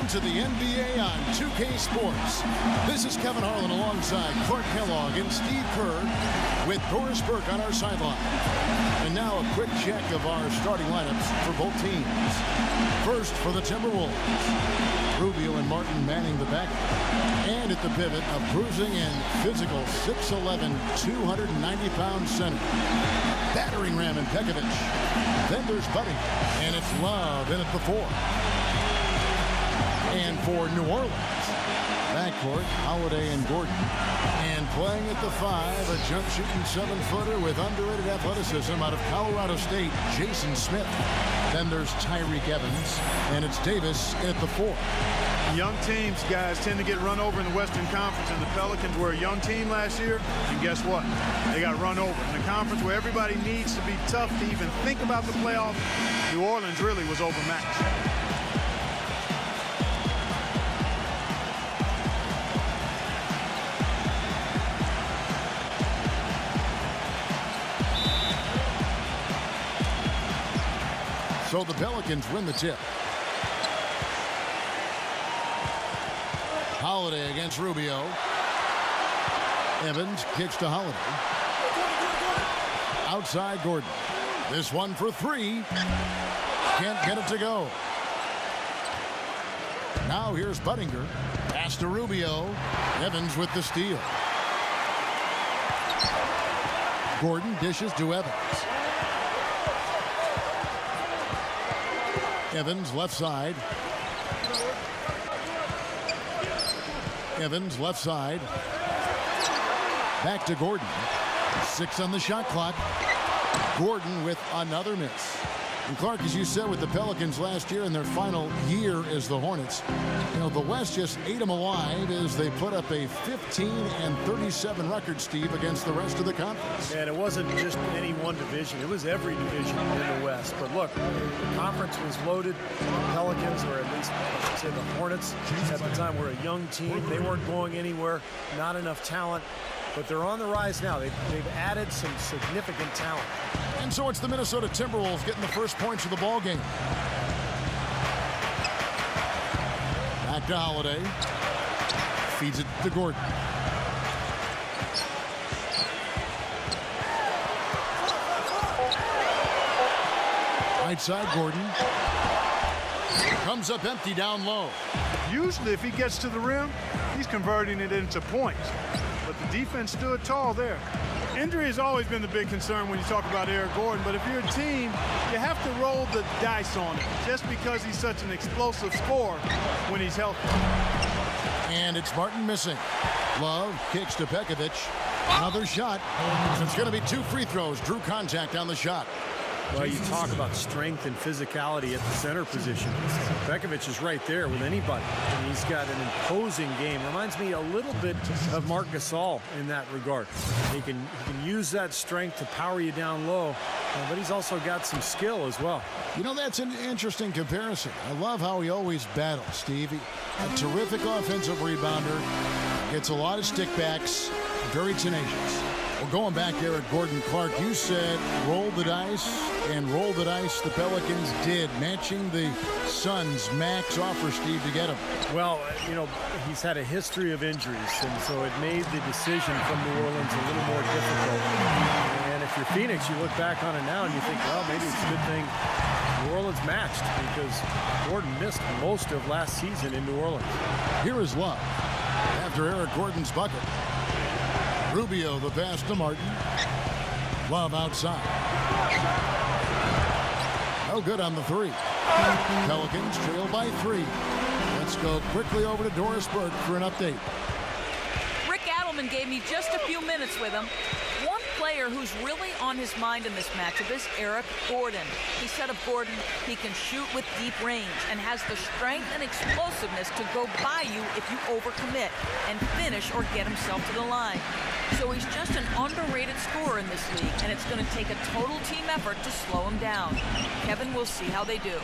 to the NBA on 2K Sports. This is Kevin Harlan alongside Clark Kellogg and Steve Kerr with Doris Burke on our sideline. And now a quick check of our starting lineups for both teams. First for the Timberwolves, Rubio and Martin manning the back. And at the pivot, a bruising and physical 6'11", 290-pound center. Battering ram and Pekovic. Then there's Buddy, and it's Love in at the 4. And for New Orleans, backcourt, Holiday and Gordon. And playing at the 5, a jump-shooting 7-footer with underrated athleticism out of Colorado State, Jason Smith. Then there's Tyreke Evans, and it's Davis at the 4. Young teams, guys, tend to get run over in the Western Conference, and the Pelicans were a young team last year, and guess what? They got run over. In a conference where everybody needs to be tough to even think about the playoffs, New Orleans really was overmatched. So the Pelicans win the tip. Holiday against Rubio. Evans kicks to Holiday. Outside Gordon. This one for 3. Can't get it to go. Now here's Buttinger. Pass to Rubio. Evans with the steal. Gordon dishes to Evans. Evans left side. Evans left side. Back to Gordon. 6 on the shot clock. Gordon with another miss. And Clark, as you said, with the Pelicans last year in their final year as the Hornets, you know, the West just ate them alive as they put up a 15-37 record, Steve, against the rest of the conference. And it wasn't just any one division. It was every division in the West. But look, the conference was loaded. The Pelicans, or at least I should say the Hornets, at the time were a young team. They weren't going anywhere. Not enough talent. But they're on the rise now. They've added some significant talent. And so it's the Minnesota Timberwolves getting the first points of the ball game. Back to Holiday. Feeds it to Gordon. Right side, Gordon. Comes up empty down low. Usually if he gets to the rim, he's converting it into points. But the defense stood tall there. Injury has always been the big concern when you talk about Eric Gordon, but if you're a team, you have to roll the dice on it just because he's such an explosive scorer when he's healthy. And it's Martin missing. Love kicks to Pekovic. Another shot. It's going to be 2 free throws. Drew contact on the shot. Well, you talk about strength and physicality at the center position. Pekovic is right there with anybody. And he's got an imposing game. Reminds me a little bit of Marc Gasol in that regard. He can use that strength to power you down low, but he's also got some skill as well. You know, that's an interesting comparison. I love how he always battles, Steve. A terrific offensive rebounder. Gets a lot of stickbacks. Very tenacious. Well, going back there at Gordon, Clark, you said roll the dice, and roll the dice the Pelicans did, matching the Suns' max offer, Steve, to get him. Well, you know, he's had a history of injuries, and so it made the decision from New Orleans a little more difficult. And if you're Phoenix, you look back on it now and you think, well, maybe it's a good thing New Orleans matched, because Gordon missed most of last season in New Orleans. Here is Love after Eric Gordon's bucket. Rubio the pass to Martin. Love outside. No good on the 3. Pelicans trail by 3. Let's go quickly over to Doris Burke for an update. Rick Adelman gave me just a few minutes with him. One player who's really on his mind in this matchup is Eric Gordon. He said of Gordon, he can shoot with deep range and has the strength and explosiveness to go by you if you overcommit and finish or get himself to the line. So he's just an underrated scorer in this league, and it's going to take a total team effort to slow him down. Kevin, we'll see how they do.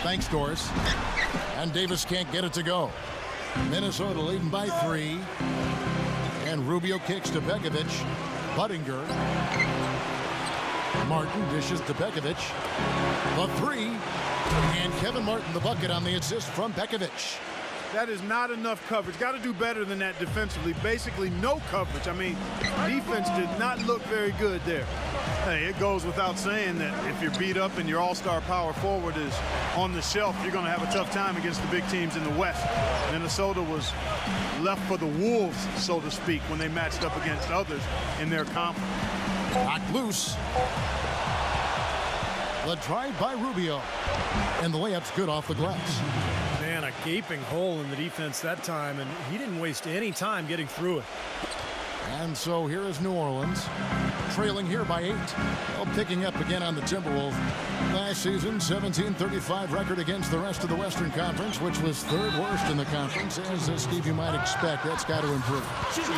Thanks, Doris. And Davis can't get it to go. Minnesota leading by 3. And Rubio kicks to Pekovic. Buttinger. Martin dishes to Pekovic. The 3. And Kevin Martin the bucket on the assist from Pekovic. That is not enough coverage. Got to do better than that defensively. Basically, no coverage. I mean, defense did not look very good there. Hey, it goes without saying that if you're beat up and your all-star power forward is on the shelf, you're going to have a tough time against the big teams in the West. Minnesota was left for the wolves, so to speak, when they matched up against others in their conference. Knocked loose. The drive by Rubio. And the layup's good off the glass. Man, a gaping hole in the defense that time, and he didn't waste any time getting through it. And so here is New Orleans, trailing here by 8. Well, picking up again on the Timberwolves. Last season, 17-35 record against the rest of the Western Conference, which was third worst in the conference. As Steve, you might expect, that's got to improve.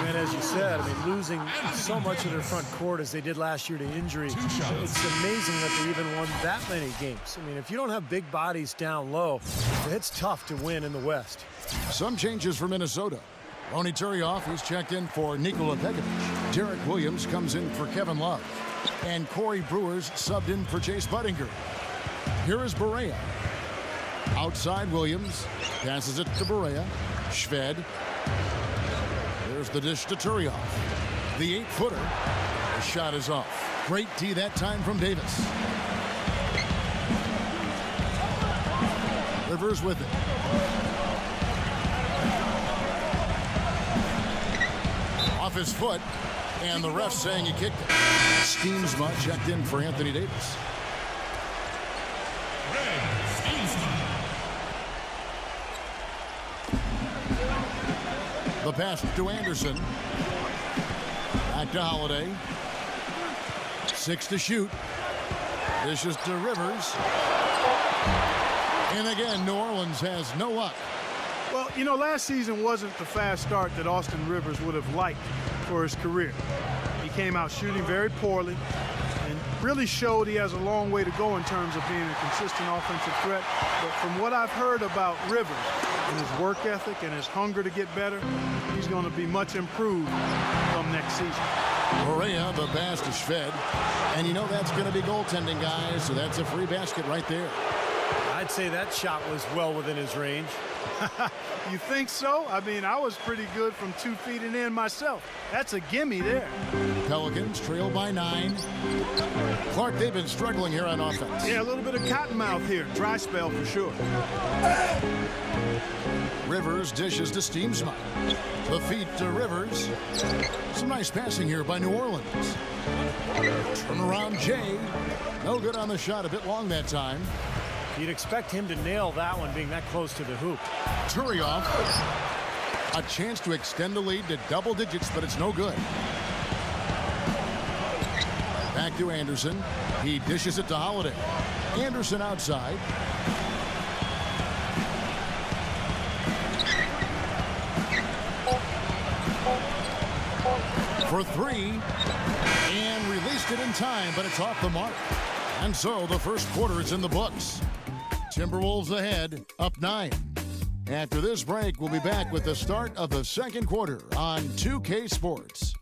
And as you said, I mean, losing so much of their front court as they did last year to injury, it's amazing that they even won that many games. I mean, if you don't have big bodies down low, it's tough to win in the West. Some changes for Minnesota. Ronny Turioff, who's checked in for Nikola Pekovic. Derek Williams comes in for Kevin Love. And Corey Brewers subbed in for Chase Budinger. Here is Barea. Outside Williams. Passes it to Barea. Shved. There's the dish to Turioff. The 8-footer. The shot is off. Great D that time from Davis. Rivers with it. Off his foot, and the ref saying he kicked it. Steamsma checked in for Anthony Davis. The pass to Anderson. Back to Holiday. 6 to shoot. Dishes to Rivers. And again, New Orleans has no luck. Well, you know, last season wasn't the fast start that Austin Rivers would have liked for his career. He came out shooting very poorly and really showed he has a long way to go in terms of being a consistent offensive threat. But from what I've heard about Rivers and his work ethic and his hunger to get better, he's going to be much improved come next season. Barea, the pass to Shved. And you know that's going to be goaltending, guys, so that's a free basket right there. I'd say that shot was well within his range. You think so? I mean, I was pretty good from 2 feet and in myself. That's a gimme there. Pelicans trail by 9. Clark, they've been struggling here on offense. Yeah, a little bit of cottonmouth here. Dry spell for sure. Rivers dishes to Steamsma. The feet to Rivers. Some nice passing here by New Orleans. Turnaround Jay. No good on the shot. A bit long that time. You'd expect him to nail that one being that close to the hoop. Turioff. A chance to extend the lead to double digits, but it's no good. Back to Anderson. He dishes it to Holiday. Anderson outside. For 3. And released it in time, but it's off the mark. And so the first quarter is in the books. Timberwolves ahead, up 9. After this break, we'll be back with the start of the second quarter on 2K Sports.